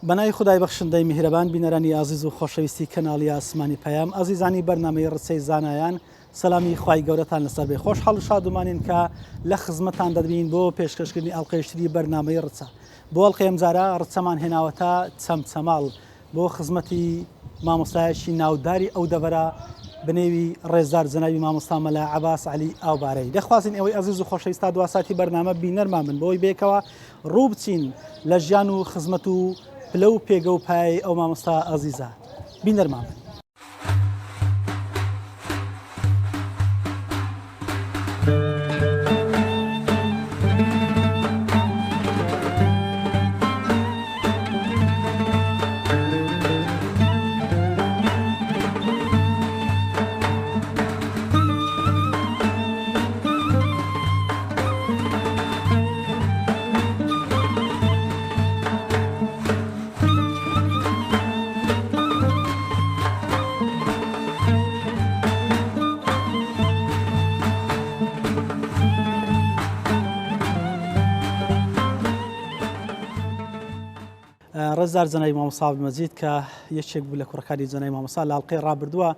بەنای خدای بەخشندەی میهرەبان بینەرانی ئازیز و خۆشەویستی کەناڵی ئاسمانی پەیام ئازیزانی بەرنامەی ڕسەی زانایان سەلامی خوای گەورەتان لەسەر بێ خۆشحاڵ و شادومانین کە لە خزمەتان دەبین بۆ پێشکەشکردنی ئەڵقەیشتری بەرنامەی ڕچە بۆ ئەڵقەی ئەمجارە ڕچەمان هێناوەتە چەمچەماڵ بۆ خزمەتی مامۆستایەکی ناوداری ئەو دەبەرە بنێوی ڕێزدار جەنابی مامۆستا مەلا عەباس عەلی ئاوبارەی دەخوازین ئەوەی ئەزیز و خۆشەویستا دواساتی بەرنامە بینەرمان بن بۆی بێکەوە ڕوو بچین لە ژیان و خزمەت و پلە و پێگە و پای ئەو مامۆستا ئەزیزە بینەرمان بن. ڕێزدار جەنابی مامۆستا عەبدولمەجید کە یەکێک بوو لە کوڕەکانی جەنابی مامۆستا لە ئەڵقەی ڕابردووە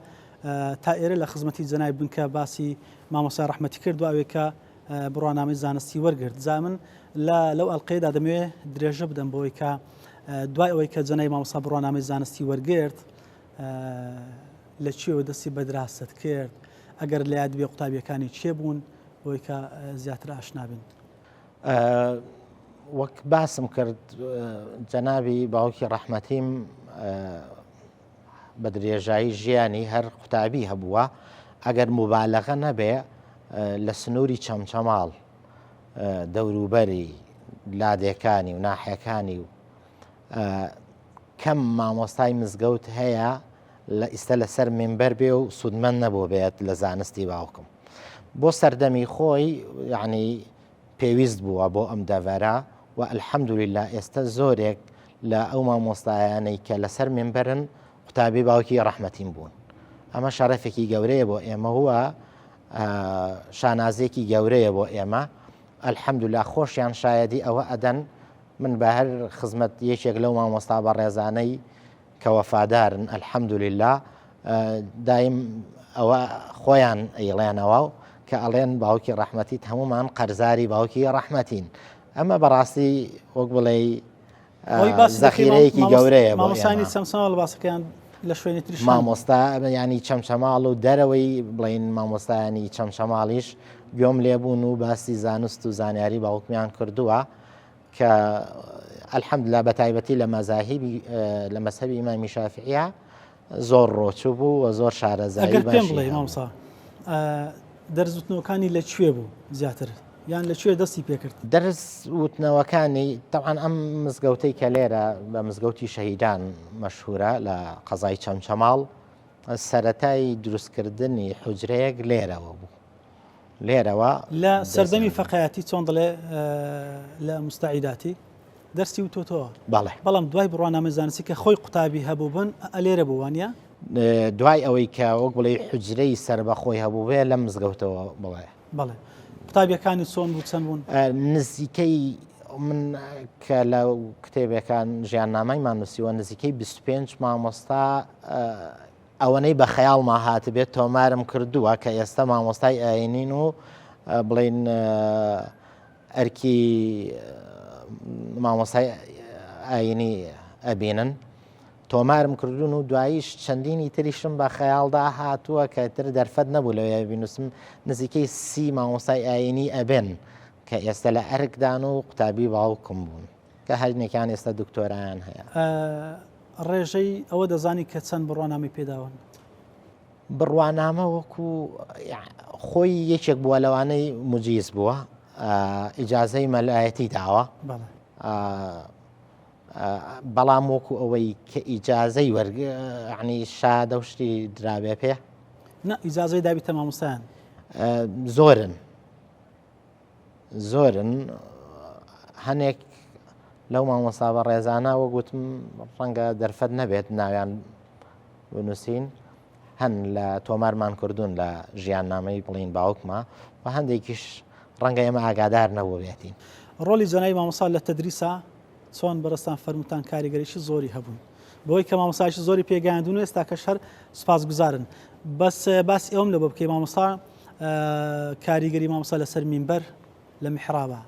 تا ئێرە لە خزمەتی جەنابی بن کە باسی مامۆستای ڕەحمەتی کردو ئەوەی کە بڕوانامەی زانستی وەرگرت جا من لەو ئەڵقەیەدا دەمەوێت درێژە بدەم بۆی کە دوای ئەوەی کە جەنابی مامۆستا بڕوانامەی زانستی وەرگرت لەکوێوە دەستی بە دراست کرد ئەگەر لە یاد بێ قوتابیەکانی چێ بوون بۆی کە زیاتر ئاشنا بین. وەک باسم کرد جەنابی باوکی ڕەحمەتیم بە درێژایی ژیانی هەر قوتابی هەبووە ئەگەر موبالەغە نەبێ لە سنووری چەمچەماڵ دەوروبەری لادێکانی و ناحیەکانی و کەم مامۆستای مزگەوت هەیە لە ئیستا لەسەر مینبەر بێ و سوودمەند نەبوو بێت لە زانستی باوکم بۆ سەردەمی خۆی یعنی پێویست بووە بۆ ئەم دەڤەرە و ئەلحەمدولیلا ئێستا زۆرێک لە ئەو مامۆستایانەی کە لەسەر مینبەرن قوتابی باوکی ڕەحمەتیم بوون ئەمە شەرەفێکی گەورەیە بۆ ئێمە هووە شانازێکی گەورەیە بۆ ئێمە ئەلحەمدولیلا خۆشیان شایەدی ئەوە ئەدەن من بە هەر خزمەت یەکێک لەو مامۆستا بەڕێزانەی کە وەفادارن ئەلحەمدولیلا دایم ئەوە خۆیان ئەیڵێنەوە و کە ئەڵێن باوکی ڕەحمەتیت هەمومان قەرزاری باوکی ڕەحمەتین ئەمە بەڕاستی وەک بڵێ زەخیرەیەکی گەورەیە مامۆستانی چەمچەماڵ باسەکەیان لە شوێنی تریش مامۆستا ینی چەمچەماڵ و دەرەوەی بڵین مامۆستایانی چەمچەماڵیش گوێم لێبوون و باسی زانست و زانیاری باوکمیان کردووە کە ئەلحەمدولیلا بە تایبەتی لە مەزاهیبی لە مەزهەبی ئیمامی شافعیە زۆر ڕۆچوو بوو و زۆر شارەزایی باشی. ئەگەر پێم بڵێ مامۆستا دەرزوتنەوەکانی لەکوێ بوو زیاتر یان لەکوێ دەستی پێکرد؟ دەرس وتنەوەکانی تەوان ئەم مزگەوتەی کە لێرە بە مزگەوتی شەهیدان مەشهورە لە قەزای چەمچەماڵ سەرەتای دروستکردنی حوجرەیەک لێرەوە بوو لێرەوە لە سەردەمی فەقەیەتی چۆن دەڵێ لە مستعیداتی دەرسی وتۆتەوە بەڵام دوای بڕوانامەی زانستی کە خۆی قوتابی هەبوو بن لێرە بووانە دوای ئەوەی کە وەک بڵێ حوجرەی سەربەخۆی هەبوو بێ لە مزگەوتەوە بڵێ بەڵێ قوتابیەکانی چۆن بوو چەند بوون؟ نزیکەی من کە لە کتێبەکان ژیاننامەیمان نووسیوە نزیکەی 25 مامۆستا ئەوەنەی بە خەیاڵما هاتبێت تۆمارم کردووە کە ئێستا مامۆستای ئاینین و بڵین ئەرکی مامۆستای ئاینی ئەبینن تۆمارم کردوون و دواییش چەندینی تریشم بە خەیاڵدا هاتووە کە تر دەرفەت نەبوو لەوێ بینوسم نزیکەی 30 مامۆستای ئاینی ئەبێن کە ئێستا لە ئەرکدان و قوتابی باوکم بوون کە هەرنێکیان ئێستا دکتۆرایان هەیە. ڕێژەی ئەوە دەزانی کە چەند بڕوانامی پێداون؟ بڕوانامە وەکو خۆی یەکێک بووە لەوانەی موجیز بووە ئیجازەی مەلایەتی داوە بەڵام وەکو ئەوەی کە ئیجازەی وەرگنی شادە و شتی درابێ پێ نە ئیجازەی دابیتە مامۆستایان زۆرن هەنێک لەو مامۆستا بە ڕێزانە وەگوتم ڕەنگە دەرفەت نەبێت ناویان بنووسین هەن لە تۆمارمان کردوون لە ژیاننامەی بڵین باوکمە و هەندێکیش ڕەنگە ئێمە ئاگادار نەبوو بێتین. ڕۆلی جەنابی مامۆستا لە تەدریسە چۆن بەڕستان فەرموتان کاریگەریشی زۆری هەبوون بۆی کە مامۆستایشی زۆری پێگەیاندون و ئێستا کەش هەر سوپاسگوزارن بەس باسی ئەوم لە بۆ بکەی مامۆستا کاریگەری مامۆستا لەسەر مینبەر لە میحرابە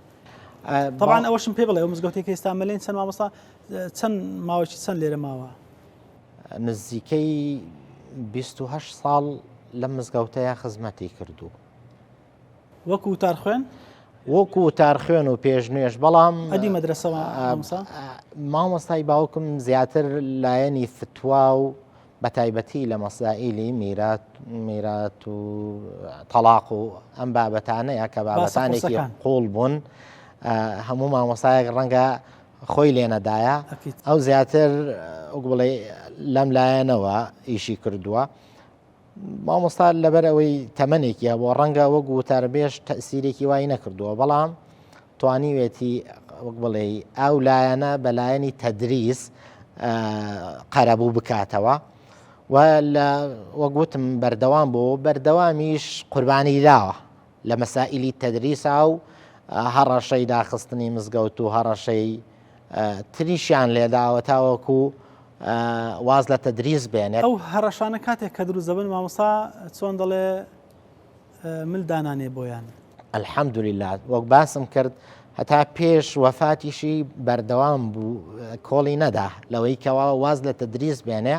طبعا ئەوەشم پێ بڵێ ئەو مزگەوتێکی ئێستا مەلێن چەند مامۆستا چەند ماوەی چەند لێرە ماوە نزیکەی 28 ساڵ لە مزگەوتەیە خزمەتی کردو وەکو وتار خوێن وەکو وتار خوێن و پێشنوێش بەڵام ئەدی مەدرسەوە مامۆستای باوکم زیاتر لایەنی فتوا و بە تایبەتی لە مەسائیلی میرات و تەلاق و ئەم بابەتانەیە کە بابەتانێکی قوڵ بوون هەموو مامۆستایەک ڕەنگە خۆی لێنەدایە ئەو زیاتر وەک بڵێ لەم لایەنەوە ئیشی کردووە مامۆستا لەبەر ئەوەی تەمەنێکیە بۆ ڕەنگە وەک وتاربێش تەسیرێکی وای نەکردووە بەڵام توانیوێتی وەک بڵێ ئەو لایەنە بەلایەنی تەدریس قەرەبوو بکاتەوە و وەگوتم بەردەوام بوو بەردەوامیش قوربانی داوە لە مەسائیلی تەدریسا و هەڕەشەی داخستنی مزگەوت و هەڕەشەی تریشیان لێداوە تاوەکو واز لە تەدریس بێنێت ئەو هەڕەشانە کاتێک کە دروست دەبن مامۆستا چۆن دەڵێ مل دانانێ بۆیان الحەمدولله وەک باسم کرد هەتا پێش وەفاتیشی بەردەوام بوو کۆڵی نەدا لەوەی کەوا واز لە تەدریس بێنێ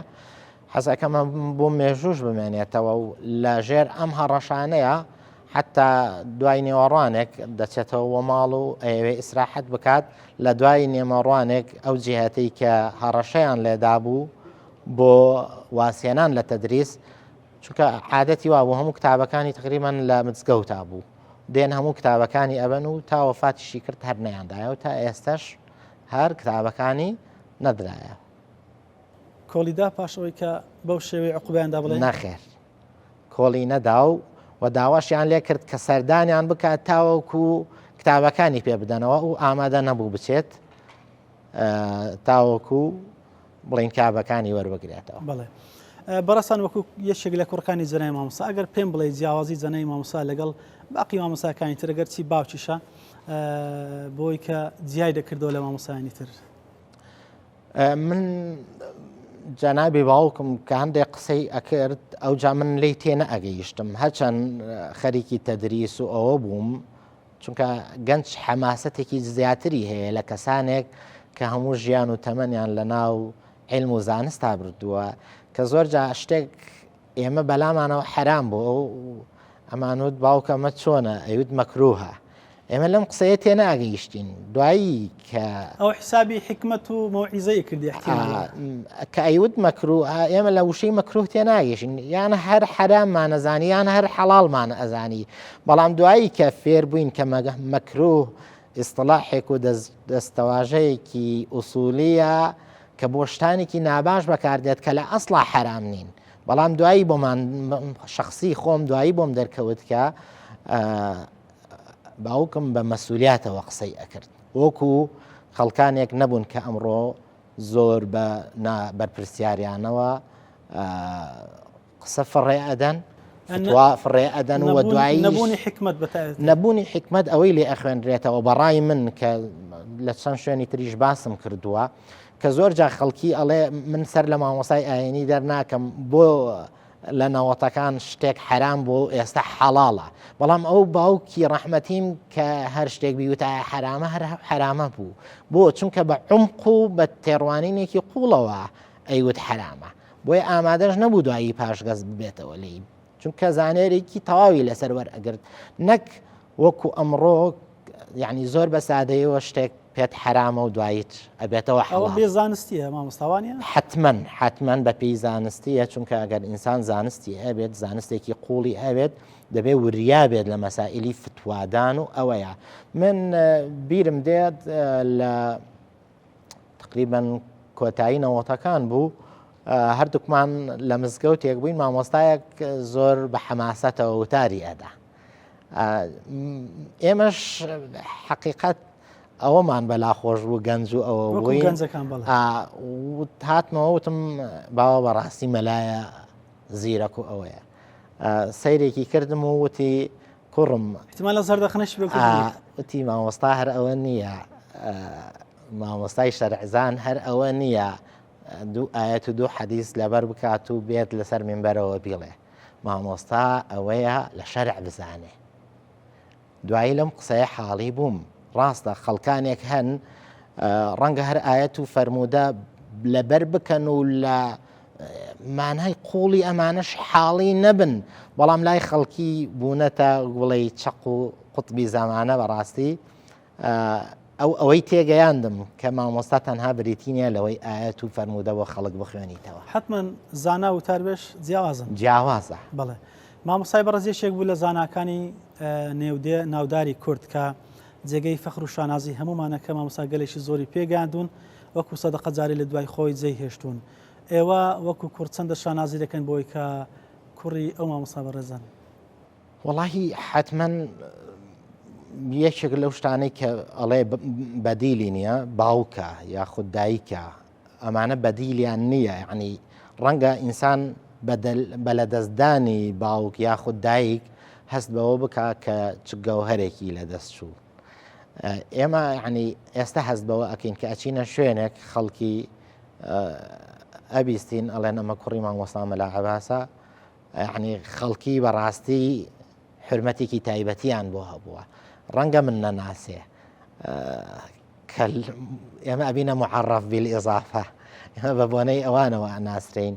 حەزەکەمە بۆ مێژوش بمێنێتەوە و لە ژێر ئەم هەڕەشانەیە حتا دوای نێوەڕوانێک دەچێتەوە ماڵ و ئەوێ ئیسراحەت بکات لە دوای نێمەڕوانێک ئەو جیهەتەی کە هەڕەشەیان لێدا بوو بۆ واسێنان لە تەدریس چونکە عادەتی وا بوو هەموو کتابەکانی تقریبان لە مزگەوتا بوو دێن هەموو کتابەکانی ئەبەن و تا وەفاتیشی کرد هەر نەیاندایە و تا ئێستش هەر کتابەکانی نەدرایە کۆلیدا پاشەوەی کە بەو شێوەی عقوبەیاندا بڵێ نەخێر کۆڵی نەدا و داواشیان لێ کرد کە سەردانیان بکات تاوەکو کتابەکانی پێ بدەنەوە و ئامادە نەبوو بچێت تاوەکو بڵین کتابەکانی وەربگرێتەوە بڵێ بەڕستان وەکو یەکێک لە کوڕەکانی جەنای مامۆستا ئەگەر پێم بڵێ جیاوازی جەنای مامۆستا لەگەڵ باقی مامۆستاکانی تر ئەگەر چی باوکیشە بۆی کە جیای دەکردەوە لە مامۆستایانی تر من جەنابی باوکم کە هەندێک قسەی ئەکرد ئەوجا من لی تێنە ئەگەیشتم هەرچەند خەریکی تەدریس و ئەوە بووم چونکە گەنج حەماسەتێکی زیاتری هەیە لە کەسانێک کە هەموو ژیان و تەمەنیان لە ناو علم و زانستا بردووە کە زۆر جا شتێک ئێمە بەلامانەوە حەرام بوو ئەمانوت باوکەمە چۆنە ئەیوت مەکروهە ئێمە لەم قسەیە تێنە ئاگەیشتین دوایی کە ئەو حسابی حکمت و مەوعیزەی کردی کە ئەیوت مەکروه ئێمە لە وشەی مەکروه تێناگەیشتین یانە هەر حەراممان ئەزانی یان هەر حەڵاڵمان ئەزانی بەڵام دوایی کە فێر بووین کە مەکروه ئیستلاحێک و دەستەواژەیەکی ئوسولیە کە بۆ شتانێکی ناباش بەکاردێت کە لە ئەسڵا حەرام نین بەڵام دوایی بۆمان شخصی خۆم دوایی بۆم دەرکەوت کە باوکم بە مەسئولیاتەوە قسەی ئەکرد وەکو خەڵکانێک نەبوون کە ئەمڕۆ زۆر بە بەرپرسیاریانەوە قسە فڕێ ئەدەن فتوا فڕێ ئەدەن و دوایی نەبوونی حکمت ئەوەی لێ ئەخوێنرێتەوە بەڕای من کە لە چەند شوێنی تریش باسم کردووە کە زۆر جا خەڵکی ئەڵێ من سەر لە مامۆسای ئاینی دەرناکەم بۆ لە نەوەتەکان شتێک حەرام بۆ ئێستا حەڵاڵە بەڵام ئەو باوکی ڕەحمەتیم کە هەر شتێک بیوتە حرامە هەر حرامە بوو بۆ چونکە بە عمق و بە تێڕوانینێکی قوڵەوە ئەیوت حرامە بۆیە ئامادەش نەبوو دوایی پاشگەز ببێتەوە لی چونکە زانێرێکی تەواوی لەسەر وەرئەگرت نەک وەکو ئەمڕۆ یعنی زۆر بە سادەیەوە شتێک پێت حرامە و دواییت ئەبێتەوە ئەوە بێ زانستیە مامۆستاوانە حتمەن بە پێی زانستیە چونکە ئەگەر ئینسان زانستی هەبێت زانستێکی قوڵی هەبێت دەبێ وریا بێت لە مەسائیلی فتوادان و ئەوەیە من بیرم دێت لە تقریبەن کۆتایی نەوەتەکان بوو هەردووکمان لە مزگەوتێک بووین مامۆستایەک زۆر بە حەماسەتەوە وتاری ئەدا ئێمەش حەقیقەت ئەوەمان بەلاخۆش بوو گەنج و ئەوە بووین هاتمەوە وتم باوە بەڕاستی مەلایە زیرەک و ئەوەیە سەیرێکی کردم و وتی کوڕم احتمال لە زەردەخنەش وتی مامۆستا هەر ئەوە نییە مامۆستای شەرعزان هەر ئەوە نییە دوو ئاەت و دوو حەدیث لەبەر بکات و بێت لەسەر مینبەرەوە بیڵێ مامۆستا ئەوەیە لە شەرع بزانێ. دوایی لەم قسەیە حاڵی بووم ڕاستە خەڵکانێک هەن ڕەنگە هەر ئاەت و فەرموودە لەبەر بکەن و لە مانای قوڵی ئەمانەش حاڵی نەبن، بەڵام لای خەڵکی بوونەتە گوڵی چەق و قوتبی زەمانە بەڕاستی ئەوەی تێگەیاندم کە مامۆستا تەنها بریتی نیە لەوەی ئاەت و فەرموودە بۆ خەڵک بخوێنیتەوە. حتمما زانا و تاربێش جیاوازن. جیاوازە. بەڵێ مامۆستای بەڕێزیەشێک بوو لە زاناکانی نێودێ ناوداری کورد کە جێگەی فەخر و شانازی هەمومانەکە مامۆستا گەلێکی زۆری پێگاندون وەکو سەدەقە جاری لە دوای خۆی جێی هێشتون. ئێوە وەکو کورد چەندە شانازی دەکەن بۆی کە کوڕی ئەو مامۆستا بەڕێزن؟ وەڵاهی حتمما یەکێک لەو شتانەی کە ئەڵێ بەدیلی نییە باوکە یاخود دایکە ئەمانە بەدیلیان نییە، یعنی ڕەنگە ئینسان بە لە دەستدانی باوک یاخود دایک هەست بەوە بکە کە چ گەوهەرێکی لە دەست چوو. ئێمە یعنی ئێستا هەست بەوە ئەکەین کە ئەچینە شوێنێک خەڵکی ئەبیستین ئەڵێن ئەمە کوڕی مامۆستا مەلا عەباسە، یعنی خەڵکی بەڕاستی حرمەتێکی تایبەتیان بۆ هەبووە، ڕەنگە من نەناسێ ئێمە ئەبینە معەڕەف بیلئیضافە، ئێمە بە بۆنەی ئەوانەوە ناسرین.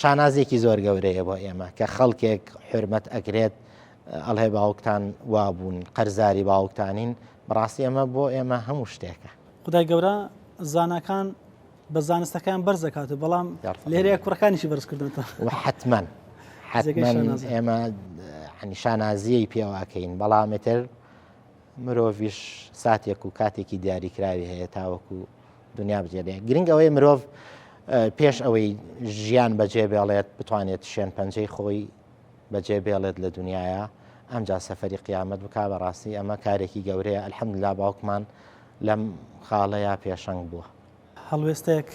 شانازێکی زۆر گەورەیە بۆ ئێمە کە خەڵکێک حرمەت ئەکرێت ئەڵهێ باوکتان وابوون قەرزاری باوکتانین، بەڕاستی ئەمە بۆ ئێمە هەموو شتێکە. خدای گەورە زانەکان بە زانستەکان بەرز دەکات، بەڵام لێرەیە کوڕەکانیشی بەرزکردنەوە حتمما ئێمە شانازیەی پێواکەین، بەڵامێتر مرۆڤیش ساتێک و کاتێکی دیاریکراوی هەیە تاوەکو دنیا بجێرێ. گرنگ ئەوەی مرۆڤ پێش ئەوەی ژیان بەجێ بێڵێت بتوانێت شوێن پەنجەی خۆی بەجێ بێڵێت لە دنیاە ئەمجا سەفەری قیامەت بکا. بەڕاستی ئەمە کارێکی گەورەیە. ئەلحەمدولیلا باوکمان لەم خاڵەیە پێشەنگ بووە. هەڵوێستێک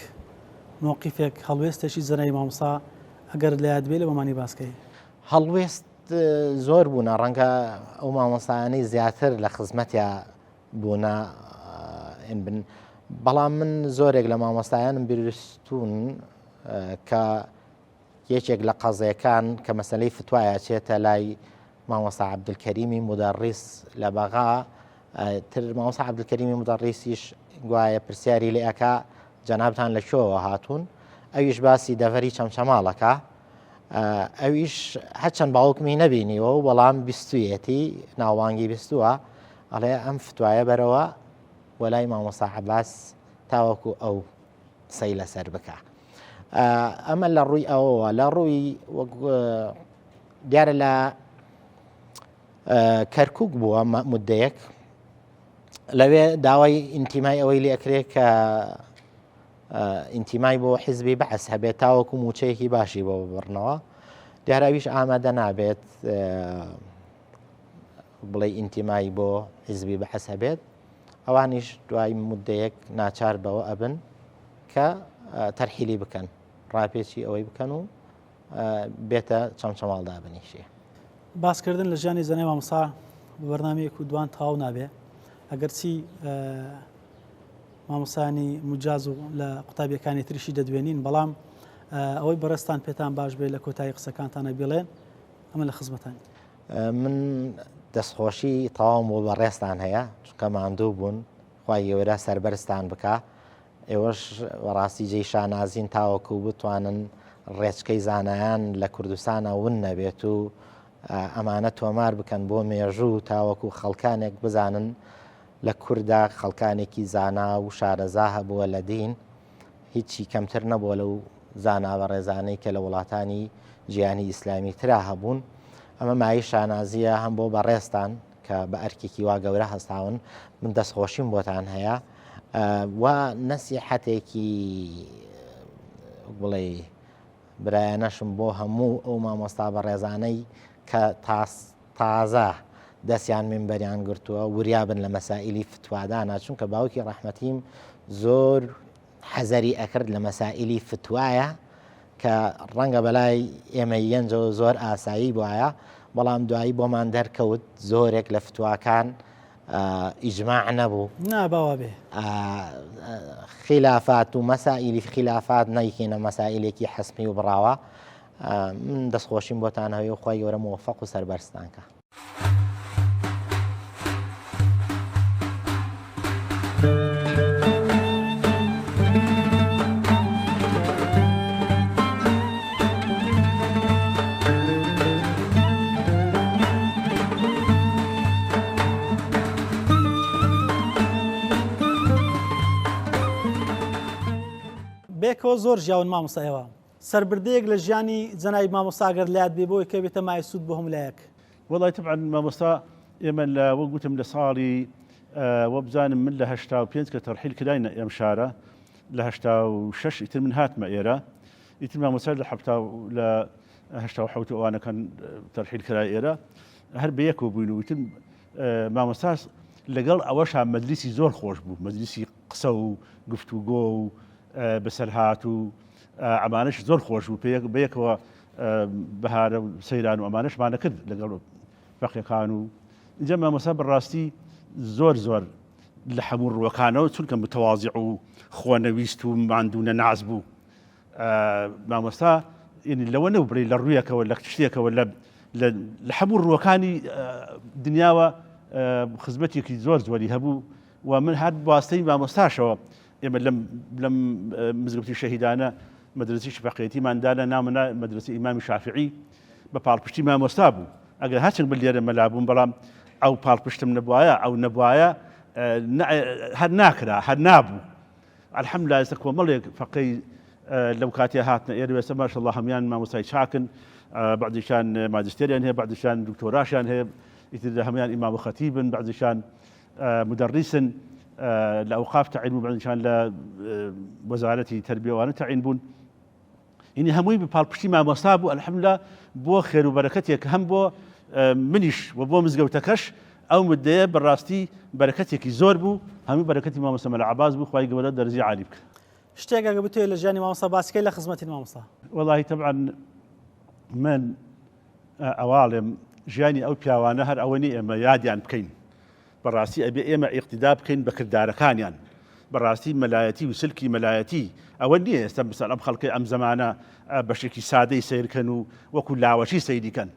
موقیفێک هەڵوێستێکی زەنەی مامۆستا ئەگەر لە یاد بێ لە بۆمانی باسکەی هەڵوێست زۆر بوونە، ڕەنگە ئەو مامۆستایانەی زیاتر لە خزمەتیا بوونە بن، بەڵام من زۆرێک لە مامۆستایانم بیرستون کە یەکێک لە قەزەکان کە مەسەلەی فتوایە چێتە لای مامۆستا عەبدولکەریمی مودەڕیس لە بەغا، تر مامۆستا عەبدولکەریمی مودەڕیسیش گوایە پرسیاری لێ ئەکا جەنابتان لە کوێوە هاتوون، ئەویش باسی دەڤەری چەمچەماڵەکە، ئەویش هەرچەند باوکمی نەبینیوە و بەڵام بیستویەتی ناوانگی بیستووە، ئەڵێ ئەم فتوایە بەرەوە وەلای مامۆستا عەباس تاوەکو ئەو سەی لەسەر بکە. ئەمە لە ڕووی ئەوەوە. لە ڕووی دیارە لە کەرکووک بووە مودەیەک، لەوێ داوای ئینتیمای ئەوەی لێکرێ کە ئینتیمای بۆ حیزبی بەعەس هەبێت تاوەکو موچەیەکی باشی بۆ ببڕنەوە، دیاراویش ئامادە نابێت بڵێ ئینتیمای بۆ حیزبی بەعەس هەبێت، ئەوانیش دوای مودەیەک ناچار بەوە ئەبن کە تەرحیلی بکەن، ڕاپێکی ئەوەی بکەن و بێتە چەمچەماڵدا بنیشێ. باسکردن لە ژیانی زەنەی مامۆستا بەبەرنامەیەک و دوان تەواو نابێ، ئەگەرچی مامۆستایانی مجاز و لە قوتابیەکانی تریشی دەدوێنین، بەڵام ئەوەی بەڕێستان پێتان باش بێت لە کۆتایی قسەکانتانە بڵێن ئەمە لە خزمەتان. من دەستخۆشی تەواوم بۆ بەڕێستان هەیە، چونکە ماندوو بوون، خوای گەورە سەربەرزتان بکە، ئێوەش بەڕاستی جێی شانازین تاوەکو بتوانن ڕێچکەی زانایان لە کوردستانە ون نەبێت و ئەمانە تۆمار بکەن بۆ مێژوو تاوەکو خەڵکانێک بزانن لە کووردا خەڵکانێکی زانا و شارەزا هەبووە لە دین، هیچی کەمتر نەبووە لەو زانا بە ڕێزانەی کە لە وڵاتانی جیهانی ئیسلامی ترا هەبوون. ئەمە مای شانازیە هەم بۆ بەڕێستان کە بە ئەرکێکی وا گەورە هەستاون. من دەستخۆشیم بۆتان هەیە و نەسیحەتێکی بڵێ برایەنەشم بۆ هەموو ئەو مامۆستا بەڕێزانەی کە تازە دەستیان منبەریان گرتووە وریابن لە مەسائیلی فتوادانە، چونکە باوکی ڕەحمەتیم زۆر حەزەری ئەکرد لە مەسائیلی فتوایە کە ڕەنگە بەلای ئێمە یەنجەوە زۆر ئاسایی بووایە، بەڵام دوایی بۆمان دەرکەوت زۆرێک لە فتواکان ئیجماع نەبوو ناباوە بێ خلافات و مەسائلی خلافات نایکێنە مەسائلێکی حەسمی و بڕاوە من دەستخۆشیم بۆتانەوەی و خۆی گەورە موفق و سەربەرزتانکە. بێکەوە زۆر ژیاون مامۆستایەوە سەربردەیەک لە ژیانی جەنابی مامۆستاگەر لات بێ بۆی کە بێتە مایسود بۆ هەملایەک. وڵی طبعا مامۆستا ئێمە لە وەگوتم لە ساڵی وەبزانم من لە 85 کە تەرحیل کراینە ئێم شارە لە 86 ئیتر من هاتمە ئێرە ئیتر مامۆستا لە لە 87 ئەوانەکان تەرحیل کرای ئێرە هەر بەیەکەوە بووین و ئیتر مامۆستا لەگەڵ ئەوەشا مەجلیسی زۆر خۆش بوو مەجلیسی قسە و گفتوگۆ و بەسەرهات و ئەمانش زۆر خۆش بوو بەیەکەوە بەهارە و سەیران و ئەمانشمانە کرد لەگەڵ فەقیەکان و اینجا مامۆستا بەڕاستی زۆر زۆر لە هەموو ڕووەکانەوە چونکە متەواضیع و خۆنەویست و ماندوونە ناز بوو مامۆستا لەوە نەبڕی لە ڕوویەکەوە لە شتێکەوە لە هەموو ڕووەکانی دنیاوە خزمەتێکی زۆر زۆری هەبوو و من هەر واستەی مامۆستاشەوە ئێمە لەم مزگەوتی شەهیدانە مەدرسەی شفەقیەتیماندانە نامەنا مەدرسەی ئیمامی شافعی بە پاڵپشتی مامۆستا بوو ئەگەر هەرچەند بە لێرە مەلا بووم بەڵام ئەو پاڵپشتم نەبوایە ئەو نەبوایە هەر ناکرا هەر نابوو الحەمدولایە ئێستا کۆمەڵێک فەقەی لەو کاتێ هاتنە ئێرە ئێستا ماشەڵڵا هەمویان مامۆستای چاکن بعضیشان ماجستێریان هەیە بعضیشان دکتۆراشیان هەیە ئیتر هەمویان ئیمام و خەتیبن بعضیشان مدەڕیسن لە ئەوقاف تەعین بوون بعضیشان لە وەزارەتی تەربیەوانە تەعین بوون یعنی هەمووی بە پاڵپشتی مامۆستا بوو الحەمدوللا بۆ خێر و بەرەکەتێک هەم بۆ منیش و بۆ مزگەوتەکەش ئەو مدەیە بەڕاستی بەرەکەتێکی زۆر بوو هەموو بەرەکەتی مامۆستا مەلا عەباس بوو خوای گەورە دەرەجەی عالی بکە. شتێک ئەگە بتوێت لە ژیانی مامۆستا باسکەی لە خزمەتی مامۆستا. وەڵاهی طبعا من ئەواڵێم ژیانی ئەو پیاوانە هەر ئەوەنی ئێمە یادیان بکەین بەڕاستی ئەبێ ئێمە ئیقتیدا بکەین بە کردارەکانیان بەڕاستی مەلایەتی و سلکی مەلایەتی ئەوە نییە ئێستا بەسەر ئەم خەڵکی ئەم زەمانە بەشێکی سادەی سیرکەن و وەکو لاوەشی سەیریکەن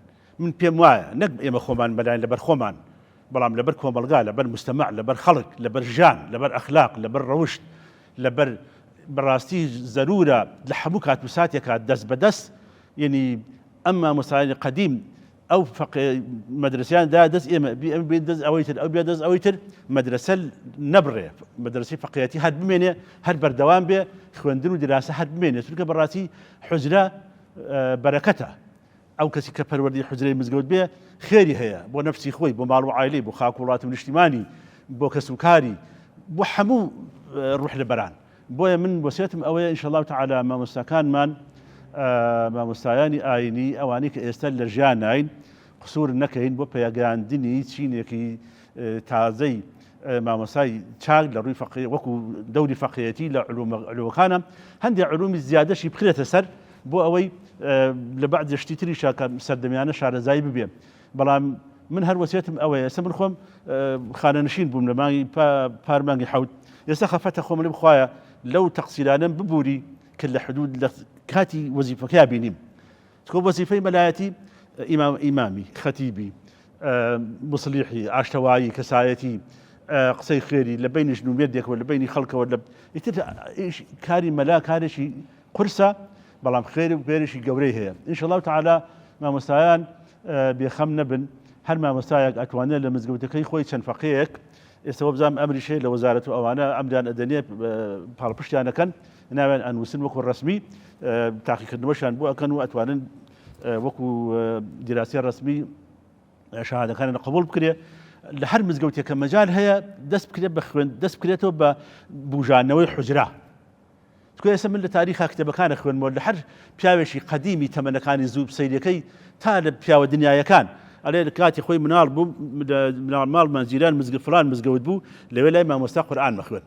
من پێم وایە نەک ئێمە خۆمان بەلایەن لەبەر خۆمان بەڵام لەبەر کۆمەلگا لەبەر مستەمع لەبەر خەڵک لەبەر ژان لەبەر ئەخلاق لەبەر ڕەوشت لەبەر بەڕاستی زەرورە لە هەموو کات و ساتێکا دەست بەدەست یعنی ئەمما مۆستایانی قەدیم ئەو مەدرسیان دا دەست ئێمە دەست ئەوەی تر ئەو بێ دەست ئەوەی تر مەدرسە نەبڕێ مەدرسەی فەقیهەتی هەر بمێنێ هەر بەردەوام بێ خوێندن و دراسە هەر بمێنێ چونکە بەڕاستی حوجرە بەرەکەتە ئەو کەسی کە پەروەردەی حوجرەی مزگەوت بێ خێری هەیە بۆ نەفسی خۆی بۆ ماڵ و عایلەی بۆ خاک و وڵات و نیشتیمانی بۆ کەسوکاری بۆ هەموو ڕوح لەبەران بۆیە من وەسیەتم ئەوەیە ئینشەڵڵاو تەعالا مامۆستاکانمان مامۆستایانی ئاینی ئەوانەی کە ئێستا لە ژیان ناین قسوور نەکەین بۆ پێگەیاندنی چینێکی تازەی مامۆستای چاک لە ڕووی وەکو دەوری فەقیهەتی لە علومەکانە هەندێک علومی زیادەشی بخرێتە سەر بۆ ئەوەی لە بەعد شتی تریشا کە سەردەمیانە شارەزایی ببێ بەڵام من هەر وەسیەتم ئەوەیە ئێستا من خۆم خانەنشین بووم لە مانگی پارمانگی حەوت ئێستا خەفەتە خۆم لێ بخوایە لەو تەقسیرانەم ببووری کە لە حدود لە کاتی وەزیفەکەی بینیم چکۆ وەزیفەی مەلایەتی ئیمامی خەتیبی مصلیحی ئاشتەوایی کەسایەتی قسەی خێری لە بینی ژنومێردێکەوە لە بینی خەڵکەوە لە ئیتر کاری مەلا کارێکی قورسە بەڵام خێر و بێرێکی گەورەی هەیە ئینشەڵڵاو تەعالا مامۆستایان بێخەم نەبن هەر مامۆستایەک ئەتوانێت لە مزگەوتەکەی خۆی چەند فەقێیەک ئێستا وەبزانم ئەمریش هەیە لە وەزارەت و ئەوانە ئەمریان ئەدەنێ پاڵپشتیانەکەن ناوێن ئەنووسن وەکو ڕەسمی تاقیکردنەوەشیان بۆ ئەکەن و ئەتوانن وەکو دیراسی ڕەسمی شەهادەکانیان قبوڵ بکرێ لە هەر مزگەوتێکە مەجال هەیە دەست بکرێتەوە بە بوژانەوەی حوجرا چکۆ ئێستا من لە تاریخا کتێبەکانە خوێنمەوە لە هەر پیاوێکی قەدیمی تەمەنەکانی زوو سەیرەکەی تا لە پیاوە دنیایەکان ئەلێ لە کاتی خۆی مناڵ بوو ماڵمان جیران فڵان مزگەوت بوو لەوێ لای مامۆستا قورئان مەخوێن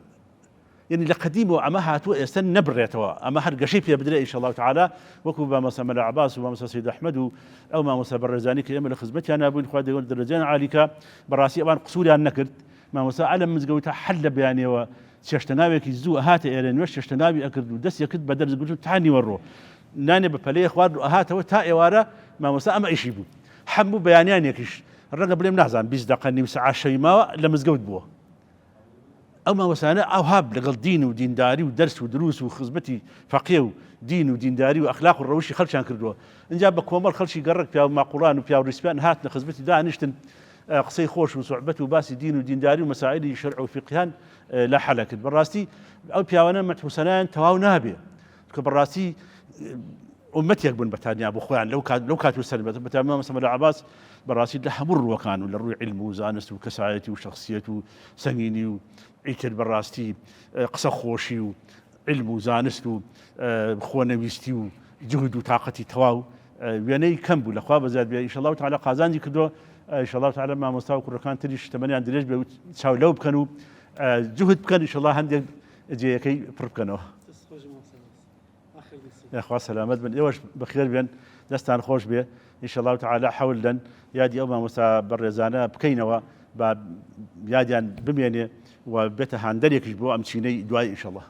یعنی لە قەدیمەوە ئەمە هاتووە ئێستا نەبڕێتەوە ئەمە هەر گەشەی پێ بدرێ ئینشەڵڵاو تەعالا وەکو مامۆستا مەلا عەباس و مامۆستا سەید ئەحمەد و ئەو مامۆستا بەڕێزانی کە ئێمە لە خزمەتیان نابووین خوا دەرەجەیان عالیکە بەڕاستی ئەوان قسووریان نەکرد مامۆستا ئەلە مزگەوتە حەل لە بەیانەوە چێشتەناوێکی زوو هاتە ئێرە نوێ چێشتەناوی ئەکرد و دەستی کرد بە دەرزگوت و تانی وەڕۆ نانێ بە پەلەیە خوارد و ئەهاتەوە تا ئێوارە مامۆستا ئەمە ئیشی بوو هەموو بەیانیانێکیش ڕەنگە بڵێم نازانم 20 دقە نیم سەعات شەیماوە لە مزگەوت بووە ئەو مامۆستانە ئەوهاب لەگەڵ دین و دینداری و دەرس و دروست و خزمەتی فەقیه و دین و دینداری و ئەخلاق و ڕەوشی خەڵکیان کردووە اینجا بە کۆمەڵ خەڵکی گەڕک پیا و ماقوڕان و پیا و ڕیسپیان هاتنە خزمەتی دانیشتن قسەی خۆش و سوعبەت و باسی دین و دینداری و مەسائلی شەرع و فقیهان لا حەلە کرد بەڕاستی ئەو پیاوانە مەتحوسەنیان تەواو نابێ کە بەڕاستی ئومەتێک بوون بەتانیا بۆ خۆیان لەو کات و سەر بەتامام مەسەمەد عەباس بەڕاستی لە هەموو ڕووەکان و لە ڕووی علم و زانست و کەسایەتی و شخصیەت و سەنگینی و ئیتر بەڕاستی قسە خۆشی و علم و زانست و خۆنەویستی و جهد و تااقەتی تەواو وێنەی کەم بوو لەخوا بەزیاد بێ ئینشەڵڵا تعالی قازانجی کردووە ئینشەڵڵا تعالی مامۆستا و کوڕەکان تریش تەمەنیان درێژ بێ و چاولەو بکەن و جهد بکەن ئینشەڵڵا هەندێک جێیەکەی پڕ بکەنەوە خوا سەلامەت بن ئێوەش بەخێر بێن دەستان خۆش بێ ئینشەڵڵا تعالی حەول دەن یادی ئەو مامۆستا بەڕێزانە بکەینەوە با یادیان بمێنێ و بێتە هاندەرێکیش بۆ ئەم چینەی دوای ئینشەڵڵا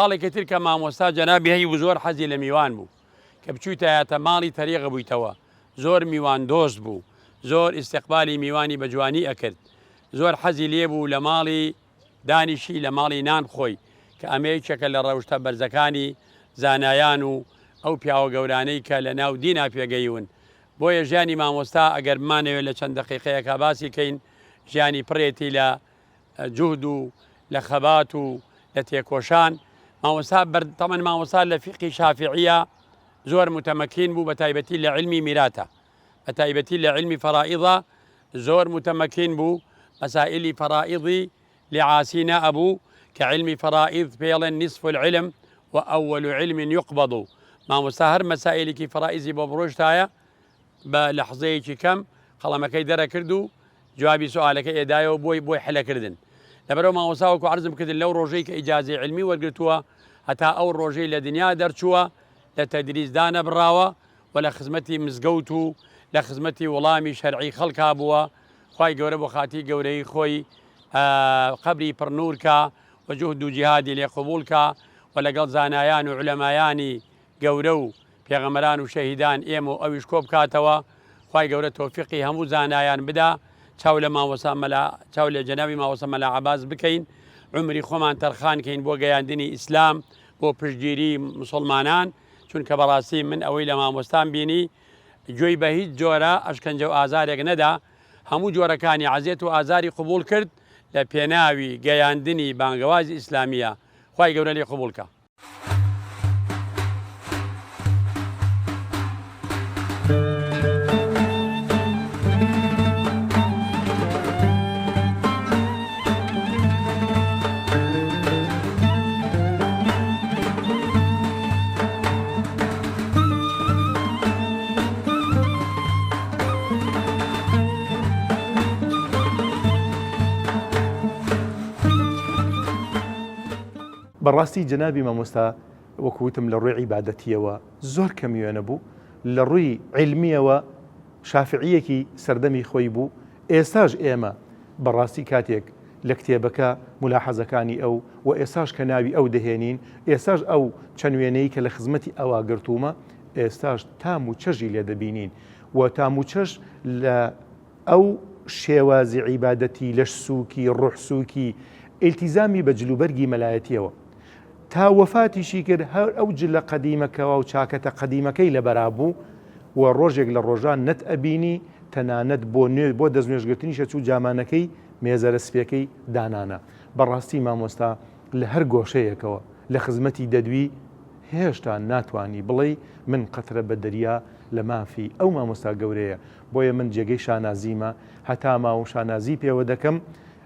خاڵێکی تر کە مامۆستا جەنابی هەیە زۆر حەزی لە میوان بوو کە بچووتایەتە ماڵی تەریقە بوویتەوە زۆر میوان دۆست بوو زۆر ئیستیقبالی میوانی بە جوانی ئەکرد زۆر حەزی لێ بوو لە ماڵی دانیشی لە ماڵی نان خۆی کە ئەمەیەکێکە لە ڕەوشتە بەرزەکانی زانایان و ئەو پیاوە گەورانەی کە لە ناو دینا پێگەیون بۆیە ژیانی مامۆستا ئەگەر بمانەوێت لە چەند دەقیقەیەکە باسی کەین ژیانی پڕێتی لە جوهد و لە خەبات و لە تێکۆشان مامۆستا تەمەن مامۆستا لە فیقی شافعیە زۆر متەمەکین بوو بە تایبەتی لە علمی میراتە بە تایبەتی لە علمی فەرائیضە زۆر متەمەکین بوو مەسائلی فەرائیضی لعاسینە ئەبوو کە علمی فەرائیض پێڵێن نصف العلم وأول علم يقبض مامۆستا هەر مەسائلێکی فەرائیزی بۆ بڕۆشتایە بە لەحزەیەکی کەم قەڵەمەکەی دەرەکرد و جوابی سوالەکە ئێدایەوە بۆی حلەکردن لەبەرەوە مامۆستاوەکو عەرزم کردن لەو ڕۆژەی کە ئیجازەی علمی وەرگرتووە هەتا ئەو ڕۆژەی لە دنیا دەرچووە لە تەدریسدا نەبڕاوە و لە خزمەتی مزگەوت و لە خزمەتی وەڵامی شەرعی خەڵکا بووە خوای گەورە بۆ خاتی گەورەی خۆی قەبری پڕنوورکە و جوهد و جیهادی لێ قبوولکە و لەگەڵ زانایان و علەمایانی گەورە و پێغەمبەران و شەهیدان ئێمە و ئەویش کۆ بکاتەوە خوای گەورە تۆفیقی هەموو زانایان بدا چاو لە جەنابی مامۆستا مەلا عەباس بکەین عمری خۆمان تەرخان کەین بۆ گەیاندنی ئیسلام بۆ پشتگیری مسلمانان چونکە بەڕاستی من ئەوەی لە مامۆستان بینی گوێی بە هیچ جۆرە ئەشکەنجە و ئازارێک نەدا هەموو جۆرەکانی عەزیەت و ئازاری قبول کرد لە پێناوی گەیاندنی بانگەوازی ئیسلامیە خوای گەورە لێ قبولکە. بەڕاستی جەنابی مامۆستا وەکوتم لە ڕووی عیبادەتیەوە زۆر کەمیوێنە بوو لە ڕووی علمیەوە شافعیەکی سەردەمی خۆی بوو ئێستاش ئێمە بەڕاستی کاتێک لە کتێبەکە ملاحەزەکانی ئەو و ئێستاش کە ناوی ئەو دەهێنین ئێستاش ئەو چەند وێنەی کە لە خزمەتی ئەوە گرتوومە ئێستاش تام و چەژی لێ دەبینین و تام و چەش لە ئەو شێوازی عیبادەتی لەش سووکی ڕوح سووکی ئیلتیزامی بە جلوبەرگی مەلایەتیەوە تا وەفاتیشی کرد هەر ئەو جلە قەدیمەکەەوە و چاکەتە قەدیمەکەی لە بەرابوو و ڕۆژێک لە ڕۆژان نەت ئەبینی تەنانەت بۆ دەستنوێژگرتنی شەچوو جامانەکەی مێزەرە سپێکەی دانانە بەڕاستی مامۆستا لە هەر گۆشەیەکەوە لە خزمەتی دەدوی هێشتا ناتوانی بڵێ من قەترە بە دەریا لە مافی ئەو مامۆستا گەورەیە بۆیە من جێگەی شانازیمە هەتا ماوە شانازی پێوە دەکەم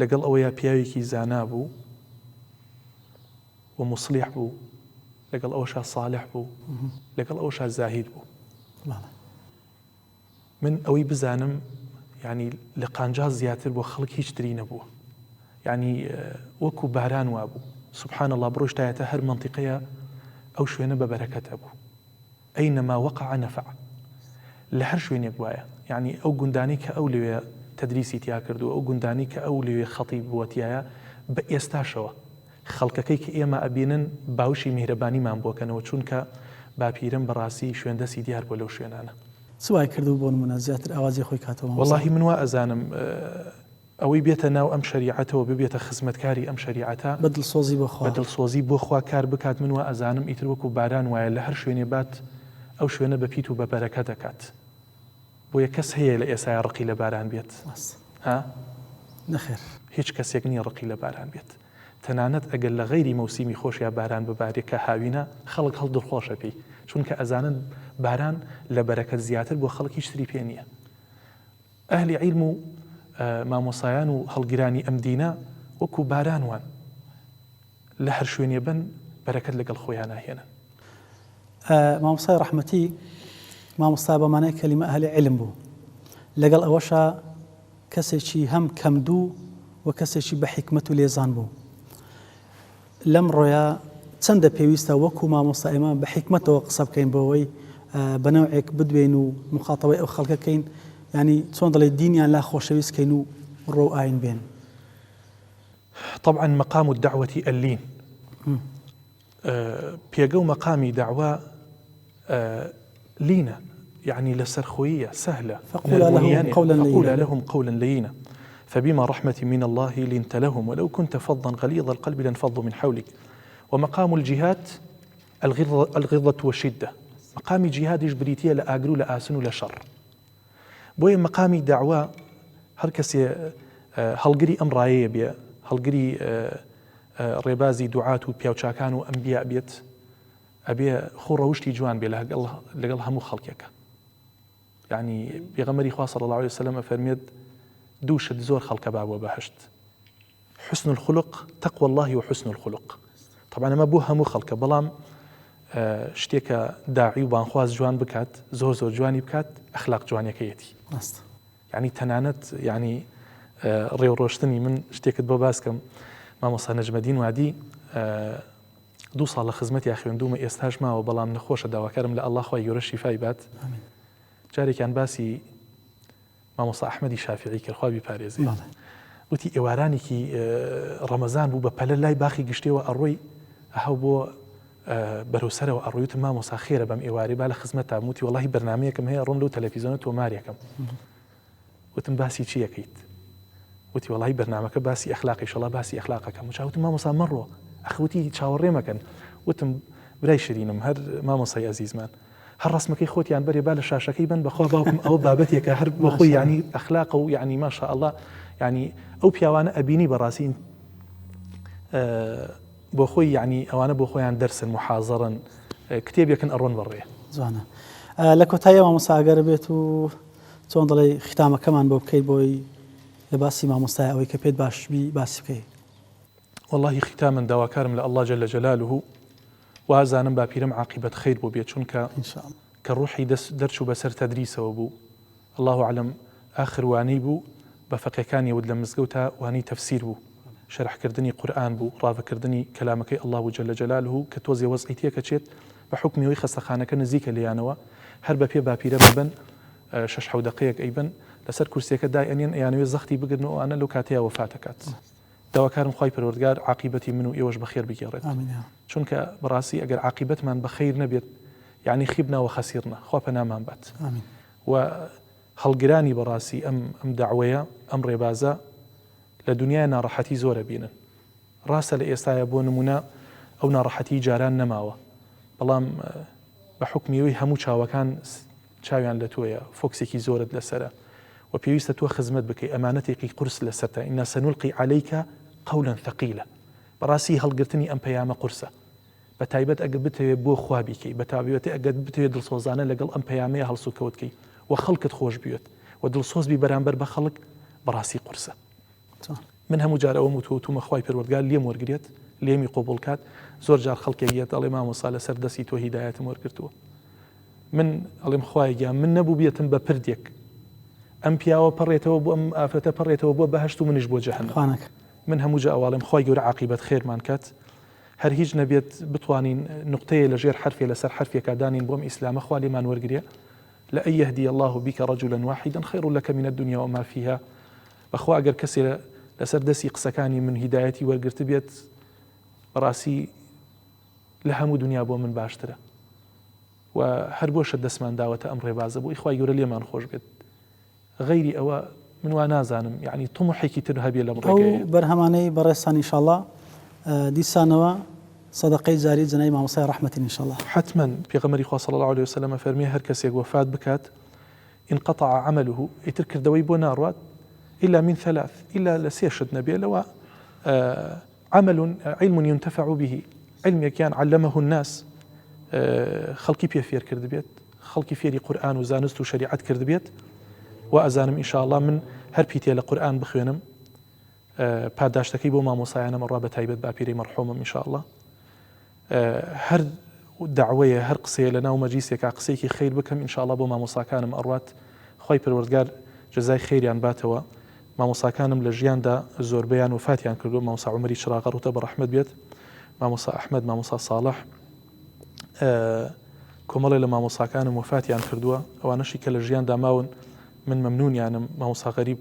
لەگەڵ ئەوەیە پیاوێکی زانا بوو و مصلیح بوو، لەگەڵ ئەوەشا صالح بوو، لەگەڵ ئەوەشا زاهید بوو. من ئەوەی بزانم ینی لە قانجا زیاتر بۆ خەڵک هیچ تری نەبووە، ینی وەکو باران وابوو. سبحان الله بڕۆشتایەتە هەر منطقەیە ئەو شوێنە بە بەرەکەتە بوو. ئەینەما وەقع نەفع، لە هەر شوێنێک وایە. ینی ئەو گوندانی کە ئەو لەوێ تەدریسی تیا کردو، ئەو گوندانی کە ئەو لەوێ خەڵی بووەتیایە بە ئێستاشەوە خەڵکەکەی کە ئێمە ئەبینن باوشی میهرەبانیمان بۆکەنەوە، چونکە باپیرم بەڕاستی شوێندەسی دیار بۆ لەو شوێنانە. سوای کردو بۆ نمونە زیاتر ئاوازی خۆی کاتەوە. واللهی من وا ئەزانم ئەوەی بێتە ناو ئەم شریعەتەوە ببێتە خزمەتکاری ئەم شریعەتە، بەدڵسۆزی بۆخوا بەدڵسۆزی بۆ خوا کار بکات. من وا ئەزانم ئیتر وەکو باران وایە لە هەر شوێنێ بات ئەو شوێنە بە پیت و بە بەرەکە دەکات. بۆ یە کەس هەیە لە ئێسای ڕقی لە باران بێت؟ ها نەخێر، هیچ کەسێک نییە ڕقی لە باران بێت. تەنانەت ئەگەر لە غەیری مەوسیمی خۆش یا باران ببارێت کە هاوینە خەڵک هەڵ دڵخۆشە پێی، چونکە ئەزانن باران لە بەرەکەت زیاتر بۆ خەڵکی شتری پێ نییە. ئەهلی عیلم و مامۆسایان و هەڵگیرانی ئەم دینە وەکو بارانوان لە هەر شوێنێ بن بەرەکەت لەگەڵ خۆیان ناهێنن. مامۆستای ڕەحمەتی مامۆستا بەمانای کەلیمە ئەهلی عیلم بوو، لەگەڵ ئەوەشە کەسێکی هەم کەمدوو و کەسێکی بە حیکمەت و لێزان بوو. لەم ڕۆیە چەندە پێویستە وەکو مامۆستا ئێمە بە حیکمەتەوە قسە بکەین بۆەوەی بەنەوعێک بدوێن و مخاطەبەی ئەو خەڵکەکەین، ینی چۆن دەڵێ دینیان لا خۆشەویستکەین و ڕۆ ئاین بێن. طبعا مقام الدعوة اللين بيقو مقامي دعوة لينا، يعني لسرخوية سهلة. فقول لهم قولا لينا فبما رحمة من الله لنت لهم ولو كنت فظا غليظ القلب لانفضوا من حولك. ومقام الجهاد الغضة والشدة، مقامي جهاد يجبريتيا لآقرو لآسن لشر. بوي مقامي دعوة هركسي هلقري أمرايا بيا هلقري ريبازي دعاة وبيوشاكان وأنبياء بيت أبي خوروشتي جوان بي لقل همو خلقك. يعني بيغمري خواه صلى الله عليه وسلم فرميد دوشت زور خلق باب وبهشت. حسن الخلق تقوى الله وحسن الخلق. طبعا ما بوها مو خلق بلام شتێکە داعی و بانخواز جوان بکات زۆر زۆر جوانی بکات ئەخلاق جوانیەکەیەتی. یعنی تەنانەت ینی ڕێوڕۆشتنی من شتێکت بۆ باسکەم مامۆستا نەجمەدین وادی 2 ساڵ لە خزمەتی خوێندومە ئێستاش ماوە بەڵام نەخۆشە داواکارم لە ئەڵڵا خوای گەورە شیفای بات. جارێکیان باسی مامۆستا ئەحمەدی شافعی کرد خوا بیپارێزێ، وتی ئێوارانێکی ڕەمەزان بوو بە پەلە لای باخی گشتەوە ئەڕۆی ئەهەو بۆ بەرەوسەرەوە ئەڕۆیوتم مامۆستا خێرە بەم ئێوارێ با لە خزمەتتا وتی وەڵاهی بەرنامەیەکم هەیە ڕۆم لەو تەلەڤیزیۆنە تۆماریەکەم. وتم باسی چیەکەیت؟ وتی وەڵاهی بەرنامەکە باسی ئەخلاقی شەڵا باسی ئەخلاقەکەم. وتم مامۆستا مەڕۆ ئەخوتی چاوەڕێمەکەن. وتم برای شیرینم هەر مامۆستای ئەزیزمان هەر ڕسمەکەی خۆتیان بەرێ با لە شاشەکەی بن بەخوا باوکم ئەوە بابەتێکە هەر بۆ خۆی ینی ئەخلاق و ینی ماشاء الله ینی ئەو پیاوانە ئەبینی بەڕاستی بۆ خۆی ینی ئەوانە بۆ خۆیان دەرسن محازەڕن کتێبێکن ئەڕۆن بەڕێ. جوانە لە کۆتایی مامۆستاگەر بێت و چۆن دەڵێ ختامەکەمان بۆ بکەیت بۆی لە باسی مامۆستای ئەوەی کە پێت باشبی باسی بکەیت. والله ختاما داواکارم لە الله جل جلاله وازانم باپیرم عاقبەت خیر بۆ بێت چونکە کە ڕوحی دەرچوو بەسەر تەدریسەوە بوو الله أعلم آخر وانەی بوو بە فەقێکانی ود لە مزگەوتە وانەی تەفسیر بوو شەرحکردنی قورئان بوو ڕاوەکردنی کەلامەکەی الله جل جلاله کە تۆزێ وەزعی تێکەچێت بە حکمیەوەی خەستەخانەکە نزیکە لێیانەوە هەر بە پێ باپیرە ببن 6 دقەیەک ئەیبن لەسەر کورسیەکە دای ئەنێن ئەیانوێ زەختی بگرن و ئەانە لەو کاتەیە وەفاتەکات. داواکارم خوای پەروەردگار عاقبەتی من و ئێوەش بەخێر بگێڕێت چونکە بەڕاستی ئەگەر عاقبەتمان بەخێر نەبێت یعنی خیبنا و خەسیرنا خوا پەنامان بات. و هەڵگرانی بەڕاستی ئەم داعوەیە ئەم ڕێبازە لە دنیای ناڕەحەتی زۆرە بینن. ڕاستە لە ئێستایە بۆ نمونە ئەو ناڕەحەتی جاران نەماوە بەڵام بە حکمیەوەی هەموو چاوەکان چاویان لە تۆیە فۆکسێکی زۆرت لەسرە و پێویستە تۆ خزمەت بکەی ئەمانەتێکی قورس لەسەرتە ئینا سەنوڵقی عەلەیکە قەولا ثەقیلە. بەڕاستی هەڵگرتنی ئەم پەیامە قورسە بە تایبەت ئەگەر بتەوێت بۆ خوا بیکەی بە تایبەت ئەگەر بتەوێت دڵسۆزانە لەگەڵ ئەم پەیامەیە هەڵسوکەوتکەی و خەڵکت خۆش بیێت و دڵسۆز بی بەرامبەر بە خەڵک بەڕاستی قورسە. من هەموو جار ئەوە وتومە خوای پەروەردگار لێم وەرگێت لێمی قوبوڵ کات زۆر جار خەڵکێکیەت ئەڵێ مامۆستا لەسەر دەستی تۆ هیدایەتم وەرگرتووە من ئەڵێم خوای گیان من نەبوو بێتم بە پردێک ئەم پیاوە پەڕێتەوە بۆ ئەم ئافرەتە پەڕێتەوە بۆ بەهەشت و منیش بۆ جەهەنەم من هەموو جا ئەواڵێم خوای گەورە عاقیبەت خێرمان کات هەر هیچ نەبێت بتوانین نقطەیە لەژێر حرفێ لەسەر حرفێکا دانین بۆم ئیسلامە خوا لێمان وەرگرێ لأن يهدي الله بك رجلا واحدا خير لك من الدنيا وما فيها بەخوا ئەگەر کەسێ لەسەر دەستی قسەکانی من هیدایەتی وەرگرت بێت بەڕاستی لە هەموو دنیا بۆ من باشترە و هەر بۆشە دەستمان داوەتە ئەم ڕێبازە بۆ ئیخوای گەورە لێمان خۆش بێت غەیری ئەوە من وا نازانم یعنی تۆمحێکی تر هەبێ لەم ڕێگەیە بەرهەمانەی بەڕێستان ئینشاءڵڵا دیسانەوە صدقەی جاری جنای مامۆستای ڕەحمەتین ئینشاءڵڵا حتما پێغەمبەری خوا صلی الله عليه وسلم فەرمێ هەر کەسێک وفات بکات انقطع عمله ئیتر کردەوەی بۆ ناڕوات إلا من ثلاث إلا لسيشد نبي لو علم ينتفع به علم كان علمه الناس خلقي بيفير كرد بيت خلقي فيري قرآن وزانست وشريعة كرد بيت وأزانم إن شاء الله من هر بيتي لقرآن بخوانم پاداشتكي بو مامۆسایانە مەڕوا بە تایبەت باپیرەی مەرحومم إن شاء الله هر دعوەیە هەر قسەیە لە ناو مەجلیسێکا قسەیەکی خەیر بکەم إن شاء الله بۆ مامۆساکانم ئەڕوات خوای پەروەردگار جەزای خەیریان باتەوە مامۆساکانم لە ژیاندا زۆربەیان وفاتیان کردو مامۆسا عومەری چراغ ڕوتە بە ڕەحمەت بێت مامۆسا ئەحمەد مامۆسا ساڵح کۆمەڵێ لە مامۆساکانم وفاتیان کردووە ئەوانەشی کە لە ژیاندا ماون من مەمنونیانم مامۆسا غەریب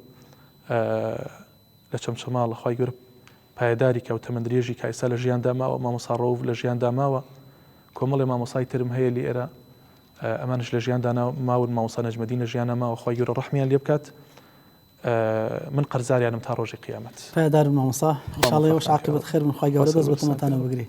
لە چەمچەماڵە خوای گەورە پایداری کە و تەمەندرێژی کە ئێستا لە ژیاندا ماوە مامۆسا ڕەوف لە ژیاندا ماوە کۆمەڵێ مامۆسای ترم هەیە لێ ئێرە ئەمانش لە ژیاندا ماون مامۆسا نەجمەدین لە ژیانە ماوە خوای گەورە ڕەحمیان لێ بکات من قەرزاریانم تا ڕۆژی قیامەت پایدار مامۆستا ئینشاءڵڵا وەش عاقبەت خێر من خوای گەورە دەست بە تۆمەتانە بگری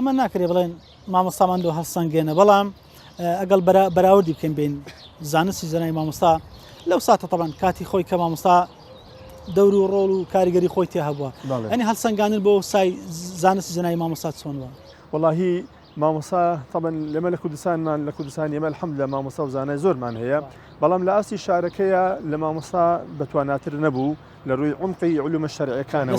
ئەمە ناکرێ بڵێن مامۆستامان دۆ هەڵسەنگێنە بەڵام ئەگەڵ بەراوردی بکەین بین زانستی زەنای مامۆستا لەو ساتە تەبەن کاتی خۆی کە مامۆستا دەور و ڕۆڵ و کاریگەری خۆی تێ هەبووە ئەنی هەڵسەنگاندن بۆ سای زانستی زەنای مامۆستا چۆنوە والله مامۆستا طبعا لەمە لە کوردستانمان لە کوردستان ئێمە الحەمدولillah مامۆستا و زانای زۆرمان هەیە بەڵام لە ئاستی شارەکەیە لە مامۆستا بەتواناتر نەبوو لە ڕووی عمقی علومە شەرعیەکانەوە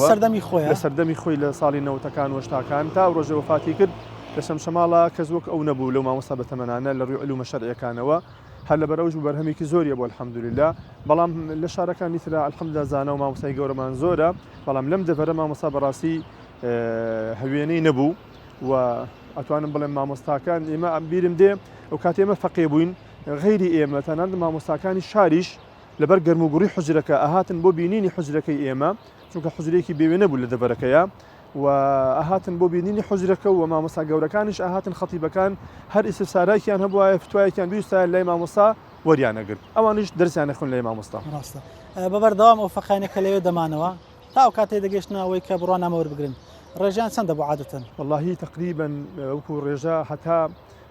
لە سەردەمی خۆی لە ساڵی 90ەکان و 80ەکان تا ڕۆژێ وفاتی کرد لە شەمشەماڵە کەس وەک ئەو نەبوو لەو مامۆستا بەتەمەنانە لە ڕووی علومە شەرعیەکانەوە هەر لەبەرەوەش بەرهەمێکی زۆریە بۆ الحەمدولillah بەڵام لە شارەکانی ترا الحەمدولillah زانە و مامۆستای گەورەمان زۆرە بەڵام لەم دەڤەرە مامۆستا بەڕاستی هەوێنەی نەبوو و ئەتوانم بڵێم مامۆستاکان ئێمە بیرم دێ ئەو کات ئێمە فەقێ بووین غەیری ئێمە تەنانەت مامۆستاکانی شاریش لەبەر گەرموگوڕی حوجرەکە ئەهاتن بۆ بینینی حوجرەکەی ئێمە چونکە حوجرەیەکی بێوێ نەبوو لە دەبەرەکەیە و ئەهاتن بۆ بینینی حوجرەکە و مامۆستا گەورەکانش ئەهاتن خەتیبەکان هەر ئیسفسارایەکیان هەبووە فتوایەکیان بیستایان لای مامۆستا وەریانەگرت ئەوانش دەرسیان نەخوێن لای مامۆستا ڕاستە بەبەردەوام ئەو فەقانێکە لەوێ دەمانەوە تا ئەو کاتێ دەگەشتنەوەی کە بڕوان نامە وەربگرن ڕێژیان چەندە بۆ عادەتەن والله تقریبا وەکو ڕێژە هەتا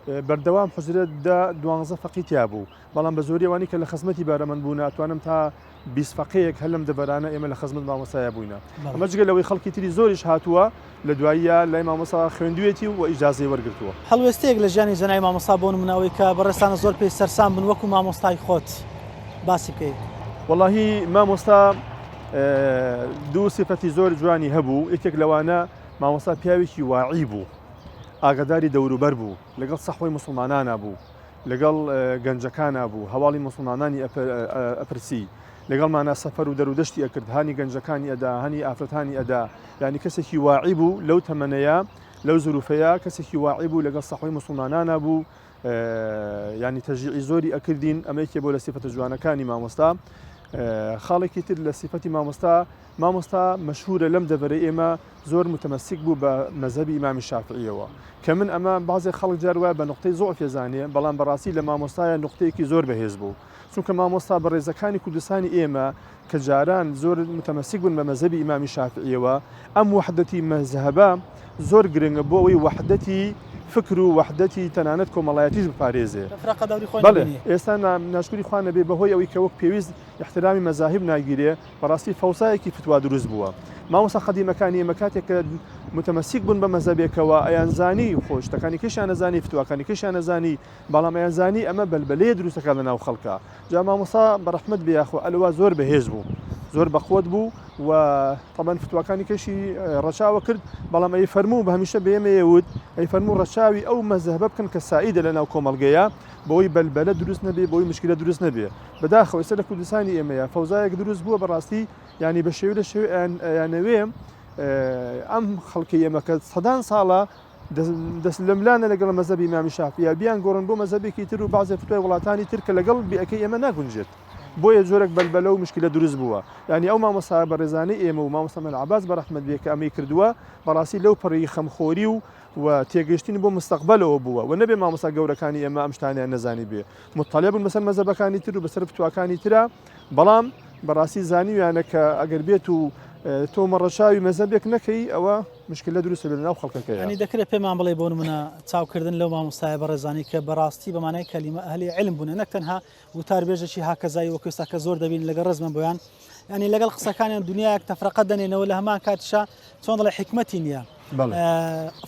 بەردەوام حوجرەتدا 12 فەقیتیا بوو بەڵام بە زۆریەوانی کە لە خزمەتی بارەمەند بوون ئەتوانم تا 20 فەقەیەک هەر لەم دەبەرانە ئێمە لە خزمەت مامۆستایە بووینە ئەمە جگە لەوەی خەڵکی تری زۆریش هاتووە لە دواییە لای مامۆستا خوێندوێتی و ئیجازەی وەرگرتووە هەڵوێستەیەک لە ژیانی زەنای مامۆستا بۆ نمونەوەی کە بەڕێستانە زۆر پێی سەرسام بن وەکو مامۆستای خۆت باسی بکەیت والله مامۆستا دوو سفەتی زۆر جوانی هەبوو یەکێک لەوانە مامۆستا پیاوێکی واعی بوو ئاگاداری دەوروبەر بوو لەگەڵ سەحوەی موسڵمانانە بوو لەگەڵ گەنجەکانە بوو هەواڵی موسڵمانانی ئەپرسی لەگەڵمانە سەفەر و دەرودەشتی ئەکرد هانی گەنجەکانی ئەدا هەنی ئافرەتانی ئەدا ینی کەسێکی واعی بوو لەو تەمەنەیە لەو زروفەیە کەسێکی واعی بوو لەگەڵ سەحوی مسلمانانە بوو ینی تەژیعی زۆری ئەکردین ئەمەیەکێ بۆ لە سیفەتە جوانەکانی مامۆستا خاڵێکی تر لە سیفەتی مامۆستا مەشهورە لەم دەبەرەی ئێمە زۆر متمەسک بوو بە مەزهبی ئیمامی شافعیەوە کە من ئەمە بازێ خەڵک جاروە بە نقطەی زۆر فێزانێ بەڵام بەڕاستی لە مامۆستایە نقطەیەکی زۆر بەهێز بوو چونکە مامۆستا بە ڕێزەکانی کوردستانی ئێمە کە جاران زۆر متمەسک بوون بە مەزهبی ئیمامی شافعیەوە ئەم وحدەتی مەزهبە زۆر گرنگە بۆ ئەوەی وحدەتی فکر و وحدەتی تەنانەت کۆمەڵایەتیش بپارێزێ بەڵێ ئێستا ناشکری خوان نەبێ بەهۆی ئەوەی کە وەک پێویست احترامی مەزاهب ناگیرێ بەڕاستی فەوسایەکی فتوا دروست بووە مامۆستا قەدیمەکانی ئێمە کاتێک کە متمەسک بوون بە مەزەبێکەوە ئەیانزانی خۆش شتەکانی کەشیان نەزانی فتواکانی کەشیان نەزانی بەڵام ئەیانزانی ئەمە بەلبەلەیە دروستەکە لەناو خەڵکە جا مامۆستا بەڕەحمەت بێیاخۆ ئەلوا زۆر بەهێز بوو زۆر بەخۆت بوو و طبعاً فتواکانی کەشی ڕەچاوە کرد بەڵام ئەی فەرموو بە هەمیشە بێمەیەوت ئەی فەرموو ڕەچاوی ئەو مەزەهبە بکەن کە سائیدە لەناو کۆمەڵگەیە بۆی بەلبەلە دروست نەبێ بۆی مشکلە دروست نەبێ بەداخەوە ئێستا لە کوردستانی ئێمەیە فەوزایەک دروست بووە بەڕاستی ینی بە شێوە لە شێوە یانەوێ ئەم خەڵکی ئێمە کە سەدان ساڵە دەست لە ملانە لەگەڵ مەزەبی ئیمامی شافعی بیان گۆڕن بۆ مەزەبێکی تر و بەعزێ فتوای وڵاتانی تر کە لەگەڵ بیئەکەی ئێمە ناگونجێت بۆیە جۆرێک بەلبەلە و مشکلە دروست بووە ینی ئەو مامۆستا بەڕێزانەی ئێمە و مامۆستا عەباس بەڕەحمەت بێ کە ئەمەی کردووە بەڕاستی لەو پەڕی خەمخۆری و تێگەشتنی بۆ مستەقبەلەوە بووە و نەبێ مامۆستا گەورەکانی ئێمە ئەم شتانیان نەزانی بێ مطلع بوون بەسەر مەزەبەکانی تر و بەسەر فتواکانی ترە بەڵام بەڕاستی زانیویانە کە ئەگەر بێت و تۆ مەڕەشاوی مەزەبێک نەکەی ئەوە مشکلە دروستە بێت ناو خەڵکەکەی ینی دەکرێت پێمان بڵێ بۆ نمونە چاوکردن لەو مامۆستایە بەڕێزانی کە بەڕاستی بەمانای کەلیمە ئەهلی علم بوون نەک تەنها وتاربێژێکی هاکەزایی وەکو ئێستا کە زۆر دەبین لەگەڵ ڕزمە بۆیان ینی لەگەڵ قسەکانیان دنیایەک تەفرەقە دەنێنەوە لە هەمان کاتیشا چۆن دەڵێ حکمەتی نییە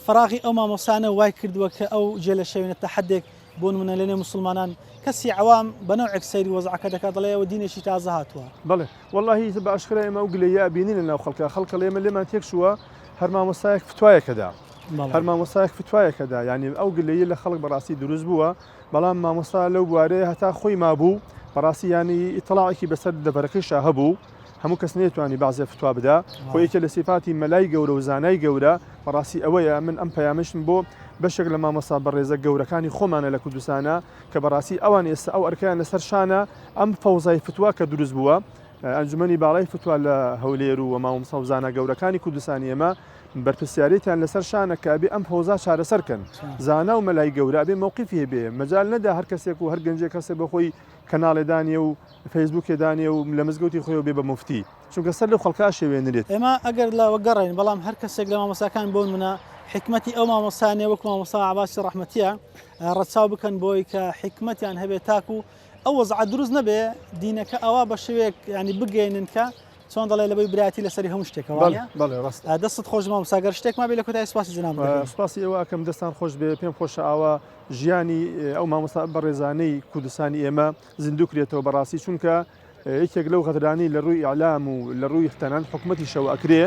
فراغی ئەو مامۆسانە وای کردووە کە ئەو جێ لە شەوێنە تەحەدێک بۆ نمونە لەنێ مسلمانان کەسی عوام بەنەوعێک سەیری وەزعەکە دەکات دەڵێ ئەوە دینێکی تازە هاتووە بەڵێ وەڵڵاهی بە ئاشکرا ئێمە ئەو گلەیە بینین لەناو خەڵکە لێمە لێمان تێکشووە هەر مامۆستایەک فتوایەکەدا هەر مامۆستایەک فتوایەکەدا ینی ئەو گلەیە لە خەڵک بەڕاستی دروست بووە بەڵام مامۆستا لەو بوارەیە هەتا خۆی مابوو بەڕاستی ینی ئیتڵاعێکی بەسەر دەبەرەکەیشا هەبوو هەموو کەس نێتوانی بازێ فتوا بدا خۆیەکە لە سیفاتی مەلای گەورە و زانای گەورە بەڕاستی ئەوەیە من ئەم پەیامشم بۆ بەشێک لە مامۆستا بەڕێزە گەورەکانی خۆمانە لە کوردستانە کە بەڕاستی ئەوان ئێستا ئەو ئەرکیان لەسەر شانە ئەم فەوزای فتوا کە دروست بووە ئەنجومەنی باڵای فتوا لە هەولێر و مامۆستا و زانە گەورەکانی کوردستانی ئێمە بەرپرسیارەتیان لەسەر شانە کە ئەبێ ئەم فەوزا چارەسەرکەن زانا و مەلای گەورە ئەبێ مووقیفی هەبێ مەجال نەدا هەر کەسێک و هەر گەنجێک کەسێک بەخۆی کەناڵێدانیە و فەیسبووکێدانیە و لە مزگەوتی خۆی بێ بە مفتی چونکە سەر لە خەڵکا شێوێنرێت ئێمە ئەگەر لە وەگەڕین بەڵام هەر کەسێک لە مامۆستاکان بۆ منە حکمەتی ئەو مامۆستانێ وەک مامۆستا عەباسی ڕەحمەتیە ڕەچاو بکەن بۆی کە حکمەتیان هەبێت تاکو ئەو وەزعە دروست نەبێ دینەکە ئەوە بە شێوەیەک ینی بگەێنن کە چۆن دەڵێ لەبەی برایەتی لەسەری هەموو شتێکەوە دەستت خۆش مامۆستا شتێک ما بێ لە کۆتای سوپاسی جناب سوپاسی ئێوە ئەکەم دەستان خۆش بێ پێم خۆشە ئاوا ژیانی ئەو مامۆستا بەڕێزانەی کوردستانی ئێمە زیندووکرێتەوە بەڕاستی چونکە یەکێک لەو غەدرانی لە ڕووی ئیعلام و لە ڕووی تەنان حکومەتی شەوە ئەکرێ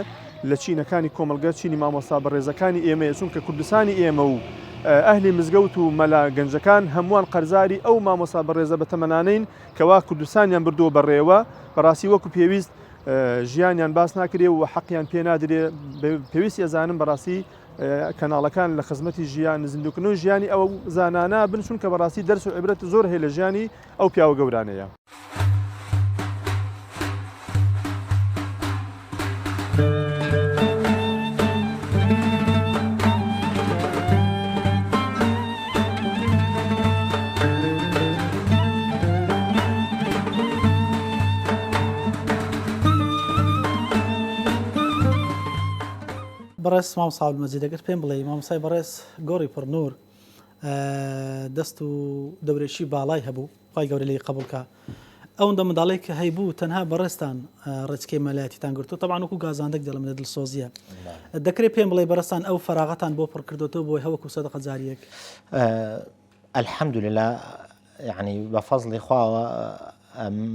لە چینەکانی کۆمەلگە چینی مامۆستا بەڕێزەکانی ئێمەیە چونکە کوردستانی ئێمە و ئەهلی مزگەوت و مەلا گەنجەکان هەمووان قەرزاری ئەو مامۆستا بەڕێزە بە تەمەنانین کەوا کوردستانیان بردووە بەڕێوە بەڕاستی وەکو پێویست ژیانیان باس ناکرێ و حەقیان پێ نادرێ پێویستی ئەزانم بەڕاستی کەناڵەکان لە خزمەتی ژیان زیندوکردن و ژیانی ئەو زانانە بن چونکە بەڕاستی دەرس و عیبرەت زۆر هەیە لە ژیانی ئەو پیاوە گەورانەیە. بەڕێز مامۆستا عەبدولمەجید دەگەر پێم بڵێ مامۆستای بەڕێز گۆڕی پڕنور دەست و دەورێکی باڵای هەبوو خی گەورە لێی قبولکە ئەوەندە منداڵی کە هەیبوو تەنها بەڕێستان ڕێچکەی مەلایەتیتان گرتو تەبعاً وەکو گازاندەک دەڵێم لە دڵسۆزیە دەکرێت پێم بڵێ بەڕێستان ئەو فەراغەتان بۆ پڕکردوتەوە بۆی هەوەکو سەدەقە جاریەک الحەمدولillah یعنی بە فەزڵی خواوە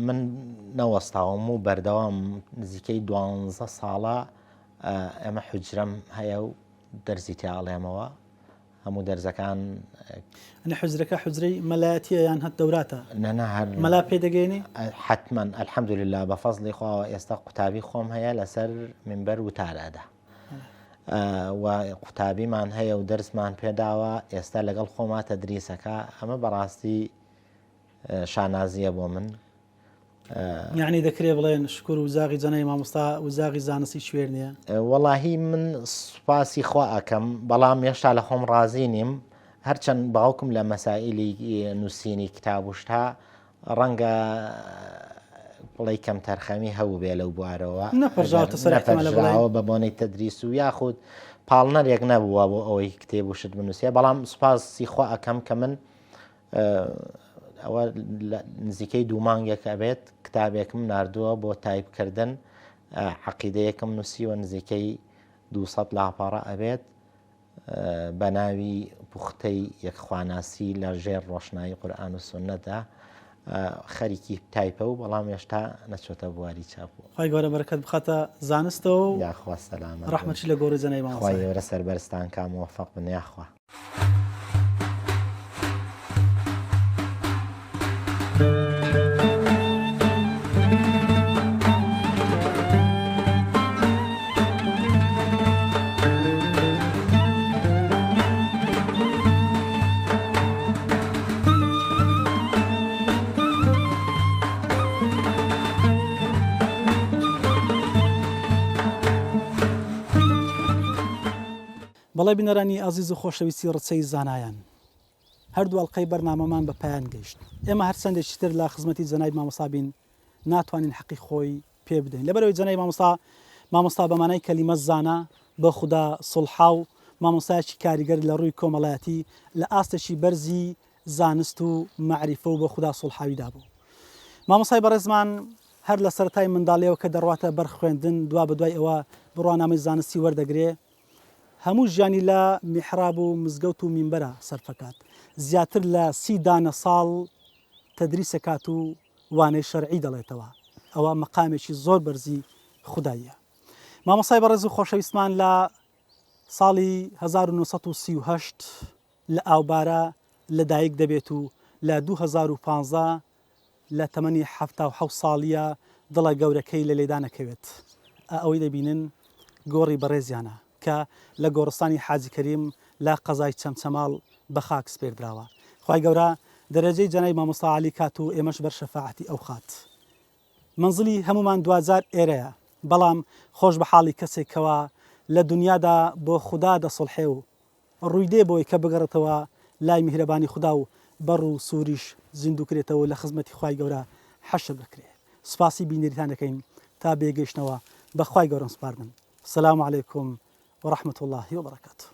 من نەوەستاوم و بەردەوام نزیکەی 12 ساڵە ئەمە حوجرەم هەیە و دەرزی تێ ئاڵێمەوە هەموو دەرزەکان ئەنی حوزرەکە حوزرەی مەلایەتیە یان هەت دەوراتە نەنا هەر مەلا پێدەگەێنی حتمما الحەمدولله بە فەزلی خوا ئێستا قوتابی خۆم هەیە لەسەر منبەر وتارەدا و قوتابیمان هەیە و دەرسمان پێداوە ئێستا لەگەڵ خۆما تەدریسەکە ئەمە بەڕاستی شانازیە بۆ من یعنی دەکرێ بڵێن شکر و زاغی جەنەی مامۆستا و زاغی زانستی شوێر نییە وەڵاهی من سوپاسی خوا ئەکەم بەڵام هێشتا لە خۆم ڕازی نیم هەرچەند باوکم لە مەسائیلی نووسینی کتاب وشتا ڕەنگە بڵێ کەم تەرخەمی هەبوو بێ لەو بوارەوە نەپەرژراوە بە بۆنەی تەدریس و یاخود پاڵنەرێک نەبووە بۆ ئەوەی کتێب وشت بنووسێ بەڵام سوپاسی خوا ئەکەم کە من ئەوە نزیکەی دوو مانگێک ئەبێت کتابێکم ناردووە بۆ تایپکردن عەقیدەیەکم نووسیوە نزیکەی 200 لاپەڕە ئەبێت بە ناوی پوختەی یەکخواناسی لە ژێر ڕۆشنایی قورئان و سوننەتدا خەریکی تایپە و بەڵام هێشتا نەچۆتە بواری چاپووە خی گەورە بەرەکەت بخاتە زانستەوە و یاخوا سەلامەت ڕەحمەتی لە گۆڕی جەنەی مامۆستا خوای گەورە سەربەرستان کا موفەق بن یاخوا بەڵێ بینەرانی ئازیز و خۆشەویستی ڕچەی زانایان هەردوو ئەڵقەی بەرنامەمان بە پایان گەیشت ئێمە هەر چەندێکی تر لە خزمەتی جەناب مامۆستا بین ناتوانین حەقی خۆی پێ بدەین لەبەرەوەی جەناب مامۆستا بەمانای کەلیمە زانە بە خوددا سڵحا و مامۆستایەکی کاریگەر لە ڕووی کۆمەڵایەتی لە ئاستێکی بەرزی زانست و معریفە و بە خوددا سڵحاویدا بوو مامۆستای بەڕێزمان هەر لە سەرەتای منداڵیەوە کە دەڕواتە بەرخوێندن دوا بەدوای ئەوە بڕوانامەی زانستی وەردەگرێ هەموو ژیانی لە میحراب و مزگەوت و مینبەرە سەرفەکات زیاتر لە 30 دانە ساڵ تەدریسەکات و وانەی شەرعی دەڵێتەوە ئەوە مەقامێکی زۆر بەرزی خودداییە مامۆستای بەڕێز و خۆشەویستمان لە ساڵی 1938 لە ئاوبارە لەدایک دەبێت و لە 2015 لە تەمەنی 77 ساڵیە دڵە گەورەکەی لە لێدانەکەوێت ئەوەی دەبینن گۆڕی بەڕێزیانە کە لە گۆڕستانی حاجی کەریم لە قەزای چەمچەماڵ بە خاک سپێردراوە خوای گەورە دەرەجەی جەنای مامۆستا عەلی کات و ئێمەش بەر شەفاعەتی ئەو خات منزلی هەمومان دوازار ئێرەیە بەڵام خۆش بە حاڵی کەسێکەوە لە دنیادا بۆ خوددا دەسڵحێ و ڕووی دێ بۆی کە بگەڕێتەوە لای میهرەبانی خوددا و بەڕ و سووریش زیندوو کرێتەوە لە خزمەتی خوای گەورە حەشر بکرێ سوپاسی بینەریتان دەکەین تا بێگەیشتنەوە بە خوای گەورە سپاردن السلام علیکم ورحمة الله وبركاته.